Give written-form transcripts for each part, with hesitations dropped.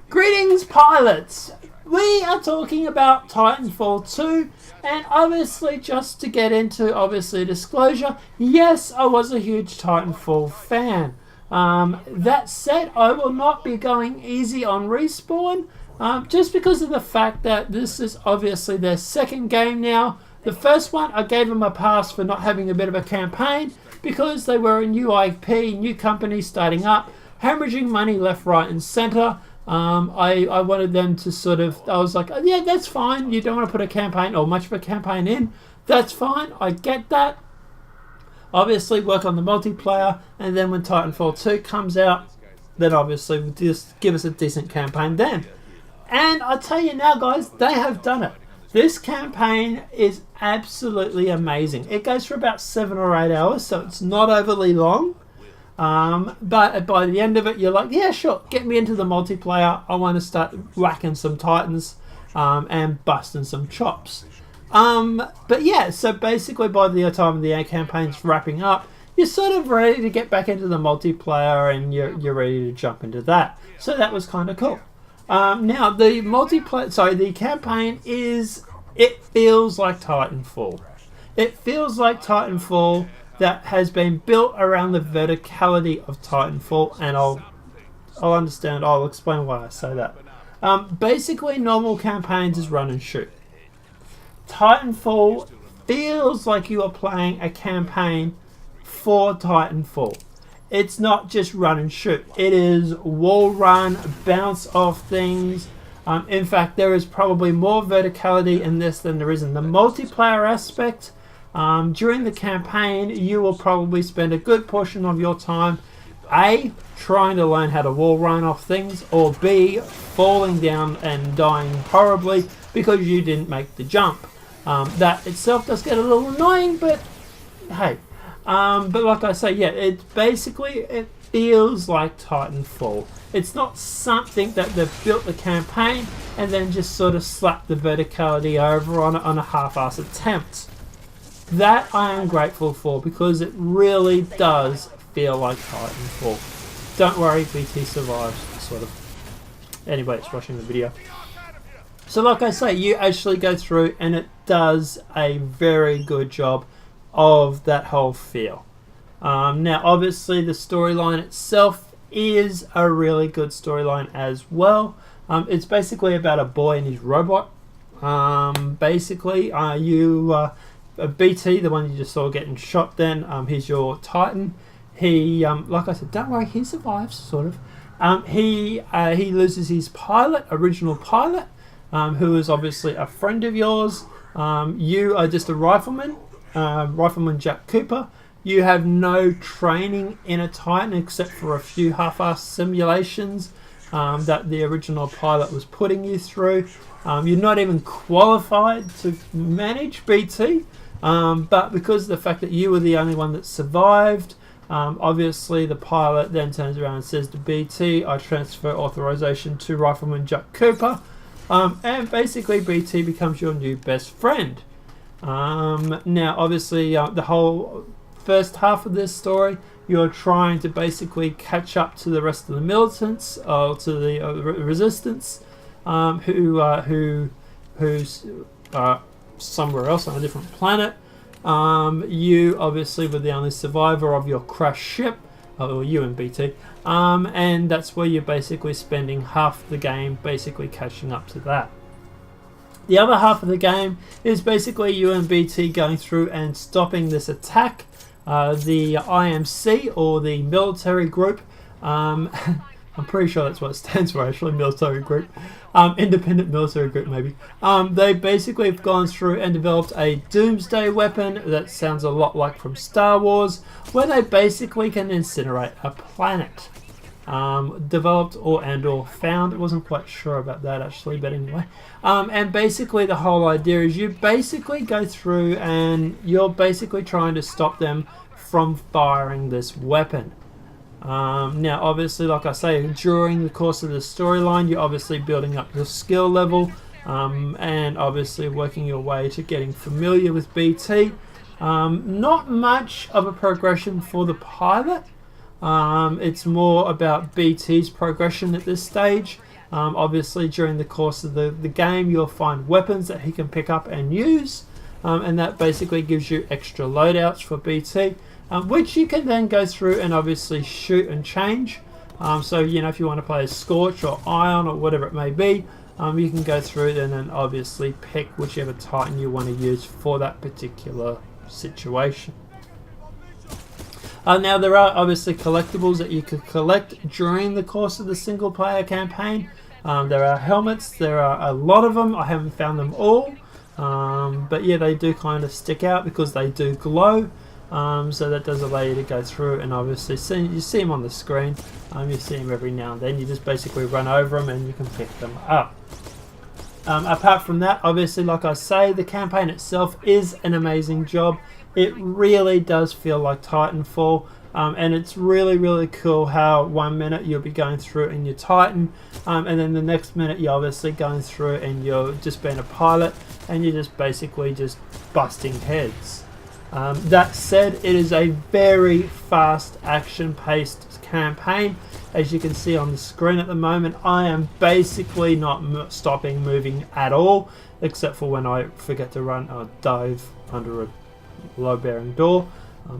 Greetings, pilots! We are talking about Titanfall 2, and obviously, just to get into disclosure, yes, I was a huge Titanfall fan. That said, I will not be going easy on Respawn, just because of the fact that this is obviously their second game now. The first one, I gave them a pass for not having a bit of a campaign, because they were a new IP, new company starting up, hemorrhaging money left, right and centre. I wanted them to I was like, oh, yeah, that's fine. You don't want to put a campaign or much of a campaign in. That's fine. I get that. Obviously, work on the multiplayer. And then when Titanfall 2 comes out, then obviously we'll just give us a decent campaign then. And I tell you now, guys, they have done it. This campaign is absolutely amazing. It goes for about 7 or 8 hours, so it's not overly long. But by the end of it, you're like, yeah, sure, get me into the multiplayer. I want to start whacking some Titans and busting some chops. But yeah, so basically by the time the campaign's wrapping up, you're sort of ready to get back into the multiplayer and you're ready to jump into that. So that was kind of cool. Now, the campaign it feels like Titanfall. It feels like Titanfall that has been built around the verticality of Titanfall, and I'll explain why I say that. Basically, normal campaigns is run and shoot. Titanfall feels like you are playing a campaign for Titanfall. It's not just run and shoot. It is wall run, bounce off things. In fact, there is probably more verticality in this than there is in the multiplayer aspect. During the campaign, you will probably spend a good portion of your time A, trying to learn how to wall run off things, or B, falling down and dying horribly because you didn't make the jump. That itself does get a little annoying, but hey. But like I say, yeah, it feels like Titanfall. It's not something that they've built the campaign and then just sort of slapped the verticality over on a half-assed attempt. That I am grateful for, because it really does feel like Titanfall. Don't worry, BT survives, sort of. Anyway, it's rushing the video. So like I say, you actually go through and it does a very good job of that whole feel. Now, obviously, the storyline itself is a really good storyline as well. It's basically about a boy and his robot. BT, the one you just saw getting shot then, he's your Titan. He, like I said, don't worry, he survives, sort of. He loses his original pilot, who is obviously a friend of yours. You are just a rifleman, Rifleman Jack Cooper. You have no training in a Titan except for a few half-assed simulations that the original pilot was putting you through. You're not even qualified to manage BT. But because of the fact that you were the only one that survived, obviously the pilot then turns around and says to BT, I transfer authorization to Rifleman Jack Cooper, and basically BT becomes your new best friend. Now obviously the whole first half of this story, you're trying to basically catch up to the rest of the militants, or to the resistance, who's somewhere else on a different planet. You obviously were the only survivor of your crashed ship, or you and BT, and that's where you're basically spending half the game basically catching up to that. The other half of the game is basically you and BT going through and stopping this attack. The IMC, or the military group, I'm pretty sure that's what it stands for, actually, military group. Independent military group, maybe. They basically have gone through and developed a doomsday weapon that sounds a lot like from Star Wars, where they basically can incinerate a planet. Developed or found, I wasn't quite sure about that actually, but anyway. And basically the whole idea is you basically go through and you're basically trying to stop them from firing this weapon. Now obviously, like I say, during the course of the storyline, you're obviously building up your skill level, and obviously working your way to getting familiar with BT. Not much of a progression for the pilot. It's more about BT's progression at this stage. Obviously, during the course of the game, you'll find weapons that he can pick up and use, and that basically gives you extra loadouts for BT, which you can then go through and obviously shoot and change. So, you know, if you want to play as Scorch or Ion or whatever it may be, you can go through and then obviously pick whichever Titan you want to use for that particular situation. Now, there are obviously collectibles that you could collect during the course of the single player campaign. There are helmets, there are a lot of them. I haven't found them all, but yeah, they do kind of stick out because they do glow. So that does allow you to go through and obviously you see them on the screen. You see them every now and then. You just basically run over them and you can pick them up. Apart from that, obviously, like I say, the campaign itself is an amazing job. It really does feel like Titanfall, and it's really, really cool how 1 minute you'll be going through in your Titan, and then the next minute you're obviously going through and you're just being a pilot and you're just basically just busting heads. That said, it is a very fast action-paced campaign. As you can see on the screen at the moment, I am basically not stopping moving at all, except for when I forget to run or dive under a low-bearing door.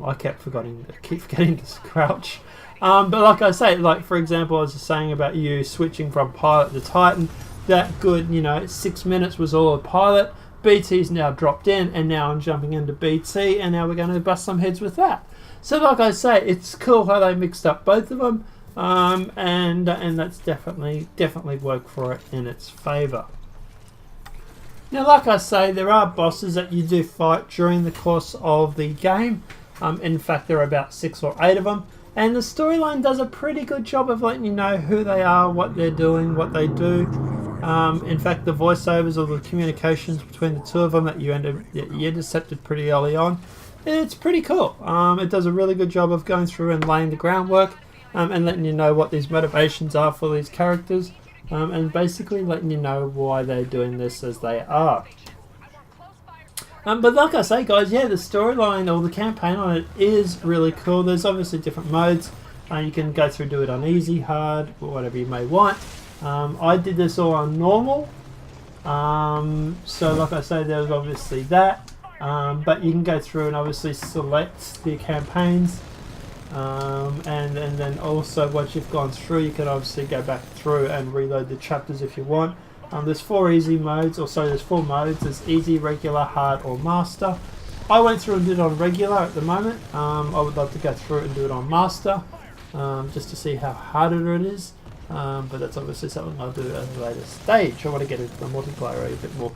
I keep forgetting to crouch. But like I say, like for example, I was just saying about you switching from pilot to Titan. That good, 6 minutes was all a pilot. BT's now dropped in, and now I'm jumping into BT, and now we're going to bust some heads with that. So like I say, it's cool how they mixed up both of them, and that's definitely worked for it in its favour. Now, like I say, there are bosses that you do fight during the course of the game. In fact, there are about 6 or 8 of them, and the storyline does a pretty good job of letting you know who they are, what they're doing, what they do. In fact, the voiceovers or the communications between the two of them that you intercepted pretty early on, it's pretty cool. It does a really good job of going through and laying the groundwork and letting you know what these motivations are for these characters, and basically letting you know why they're doing this as they are. But like I say, guys, yeah, the storyline or the campaign on it is really cool. There's obviously different modes. You can go through, do it on easy, hard, or whatever you may want. I did this all on normal. So like I say, there's obviously that. But you can go through and obviously select the campaigns. And then also once you've gone through, you can obviously go back through and reload the chapters if you want. There's 4 easy modes, there's 4 modes. There's easy, regular, hard, or master. I went through and did it on regular at the moment. I would love to go through and do it on master, just to see how hard it is. But that's obviously something I'll do at a later stage. I want to get into the multiplayer a bit more.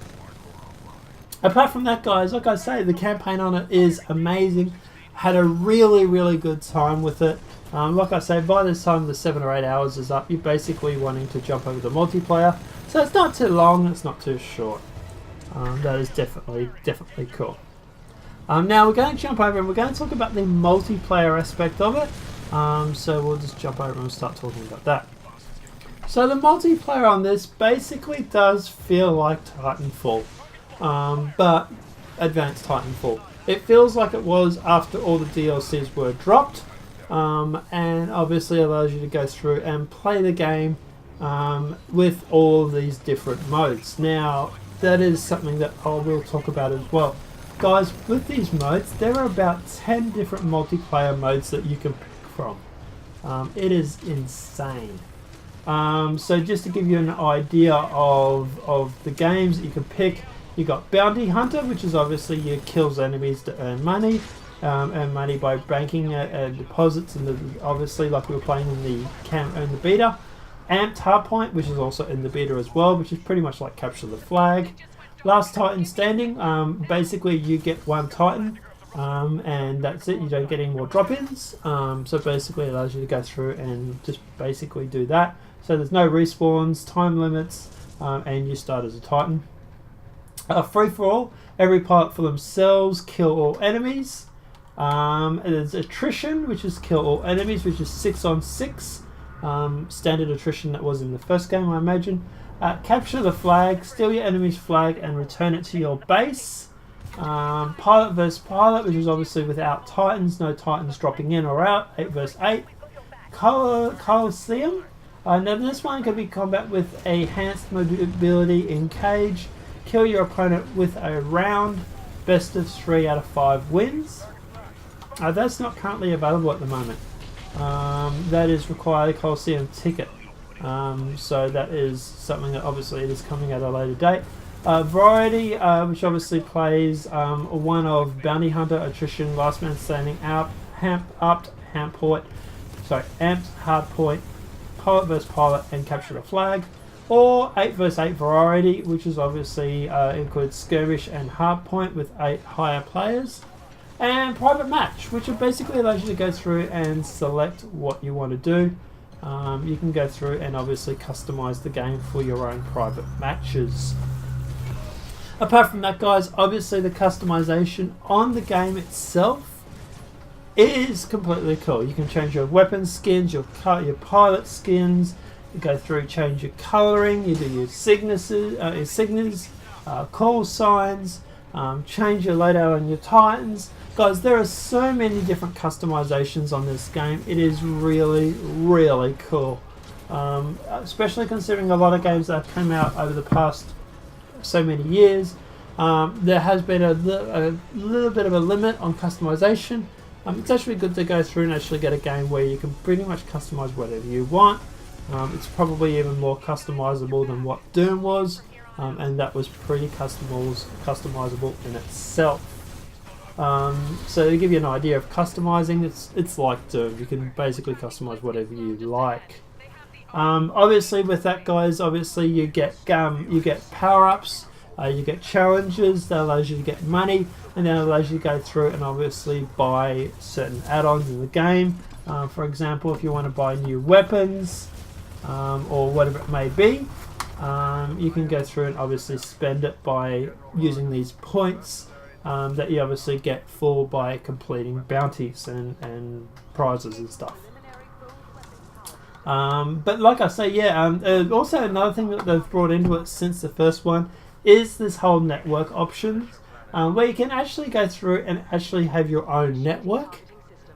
Apart from that, guys, like I say, the campaign on it is amazing. Had a really, really good time with it. Like I say, by this time the 7 or 8 hours is up, you're basically wanting to jump over the multiplayer. So it's not too long, it's not too short. That is definitely cool. Now we're going to jump over and we're going to talk about the multiplayer aspect of it. So we'll just jump over and start talking about that. So the multiplayer on this basically does feel like Titanfall, but advanced Titanfall. It feels like it was after all the DLCs were dropped, and obviously allows you to go through and play the game with all these different modes. Now, that is something that I will talk about as well. Guys, with these modes, there are about 10 different multiplayer modes that you can pick from. It is insane. So just to give you an idea of the games that you can pick, you got Bounty Hunter, which is obviously you kills enemies to earn money. Earn money by banking deposits, and obviously like we were playing in the beta. Amped Hardpoint, which is also in the beta as well, which is pretty much like Capture the Flag. Last Titan Standing, basically you get 1 Titan, and that's it. You don't get any more drop-ins, so basically it allows you to go through and just basically do that. So there's no respawns, time limits, and you start as a Titan. Free for all, every pilot for themselves, kill all enemies. There's Attrition, which is kill all enemies, which is 6 on 6. Standard attrition that was in the first game, I imagine. Capture the Flag, steal your enemy's flag and return it to your base. Pilot versus pilot, which is obviously without Titans, no Titans dropping in or out, 8 versus 8. Coliseum. Now this one can be combat with enhanced mobility in cage. Kill your opponent with a round. Best of 3 out of 5 wins. That's not currently available at the moment. That is required a Coliseum ticket. So that is something that obviously it is coming at a later date. Variety, which obviously plays one of Bounty Hunter, Attrition, Last Man Standing, Amped Hardpoint, Pilot vs Pilot, and Capture the Flag. Or 8 vs 8 Variety, which is obviously includes Skirmish and Hardpoint with 8 higher players. And Private Match, which basically allows you to go through and select what you want to do. You can go through and obviously customize the game for your own private matches. Apart from that, guys, obviously the customization on the game itself is completely cool. You can change your weapon skins, your pilot skins, you go through, change your coloring, you do your signatures, call signs, change your loadout on your Titans. Guys, there are so many different customizations on this game. It is really, really cool. Especially considering a lot of games that have come out over the past so many years. There has been a little bit of a limit on customization. It's actually good to go through and actually get a game where you can pretty much customize whatever you want. It's probably even more customizable than what Doom was, and that was pretty customizable in itself. So to give you an idea of customizing, it's like Doom. You can basically customize whatever you like. Obviously, with that, guys, obviously you get power-ups, you get challenges that allows you to get money, and then allows you to go through and obviously buy certain add-ons in the game. For example, if you want to buy new weapons or whatever it may be, you can go through and obviously spend it by using these points that you obviously get by completing bounties and prizes and stuff. But like I say, also another thing that they've brought into it since the first one is this whole network options, where you can actually go through and actually have your own network.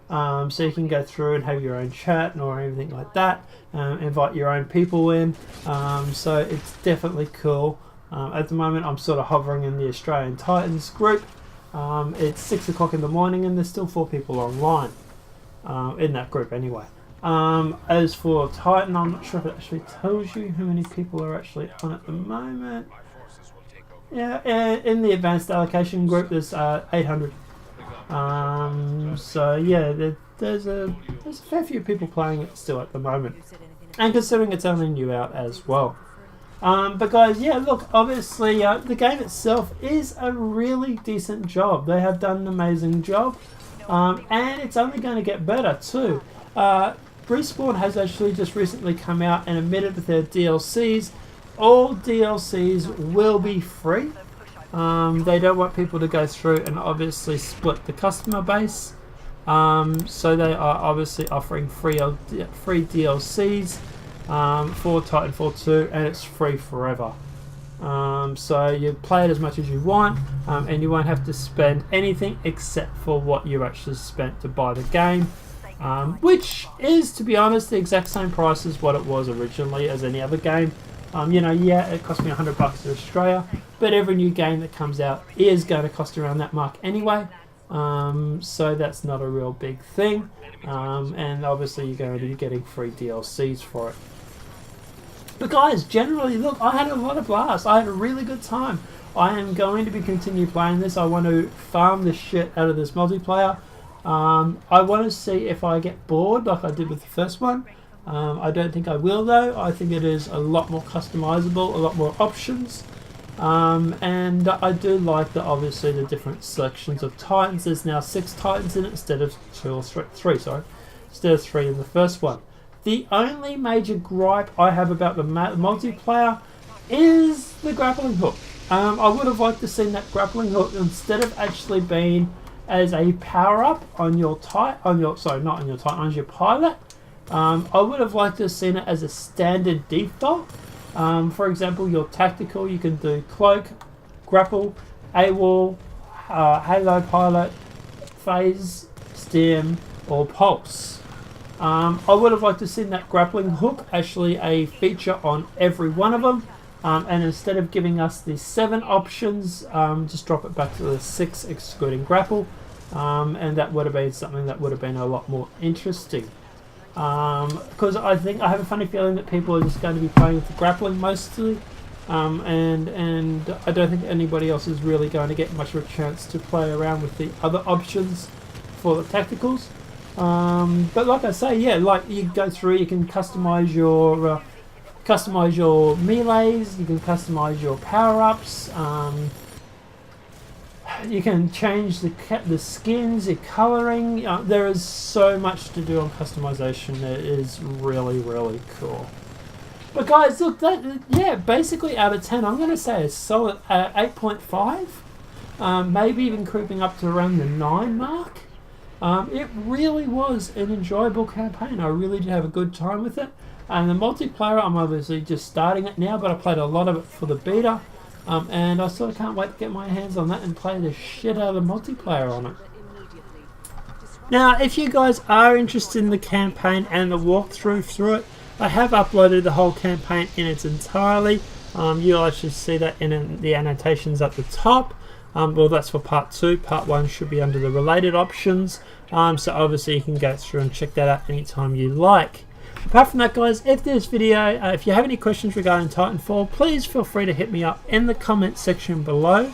So you can go through and have your own chat or anything like that, invite your own people in. So it's definitely cool. At the moment, I'm sort of hovering in the Australian Titans group. It's 6 o'clock in the morning and there's still 4 people online in that group anyway. As for Titan, I'm not sure if it actually tells you how many people are actually on at the moment. Yeah, in the advanced allocation group there's 800. So yeah, there's a fair few people playing it still at the moment, and considering it's only new out as well. But guys, yeah, look, obviously the game itself is a really decent job. They have done an amazing job, and it's only going to get better too. Respawn has actually just recently come out and admitted that their DLCs, all DLCs will be free. They don't want people to go through and obviously split the customer base. So they are obviously offering free DLCs for Titanfall 2, and it's free forever. So you play it as much as you want, and you won't have to spend anything except for what you actually spent to buy the game. Which is, to be honest, the exact same price as what it was originally as any other game. Yeah, it cost me $100 in Australia, but every new game that comes out is going to cost around that mark anyway. So that's not a real big thing. And obviously you're going to be getting free DLCs for it. But guys, generally, look, I had a lot of blast. I had a really good time. I am going to be continue playing this. I want to farm the shit out of this multiplayer. I want to see if I get bored like I did with the first one. I don't think I will though. I think it is a lot more customizable, a lot more options. And I do like that obviously the different selections of Titans. There's now 6 Titans in it instead of 3 instead of 3 in the first one. The only major gripe I have about the multiplayer is the grappling hook. I would have liked to see that grappling hook instead of actually being as a power up on your on your pilot. I would have liked to have seen it as a standard default. For example, your tactical, you can do cloak, grapple, AWOL, halo pilot, phase, stim, or pulse. I would have liked to see that grappling hook actually a feature on every one of them. And instead of giving us the 7 options, just drop it back to the 6 excluding grapple. And that would have been something that would have been a lot more interesting. Because I have a funny feeling that people are just going to be playing with the grappling mostly. And I don't think anybody else is really going to get much of a chance to play around with the other options for the tacticals. But like I say, yeah, like you go through, you can customize your melees, you can customize your power-ups, you can change the skins, your colouring. There is so much to do on customization. It is really, really cool. But guys, look, basically out of 10, I'm going to say a solid 8.5. Maybe even creeping up to around the 9 mark. It really was an enjoyable campaign. I really did have a good time with it. And the multiplayer, I'm obviously just starting it now, but I played a lot of it for the beta. And I sort of can't wait to get my hands on that and play the shit out of the multiplayer on it. Now, if you guys are interested in the campaign and the walkthrough through it, I have uploaded the whole campaign in its entirety. You'll actually see that in the annotations at the top. Well, that's for part 2. Part 1 should be under the related options. So obviously you can go through and check that out anytime you like. Apart from that, guys, if you have any questions regarding Titanfall, please feel free to hit me up in the comment section below.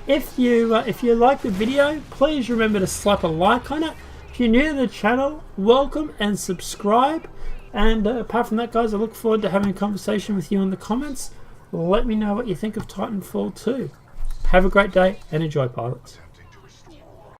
If you like the video, please remember to slap a like on it. If you're new to the channel, welcome and subscribe. And apart from that, guys, I look forward to having a conversation with you in the comments. Let me know what you think of Titanfall 2. Have a great day and enjoy, pilots.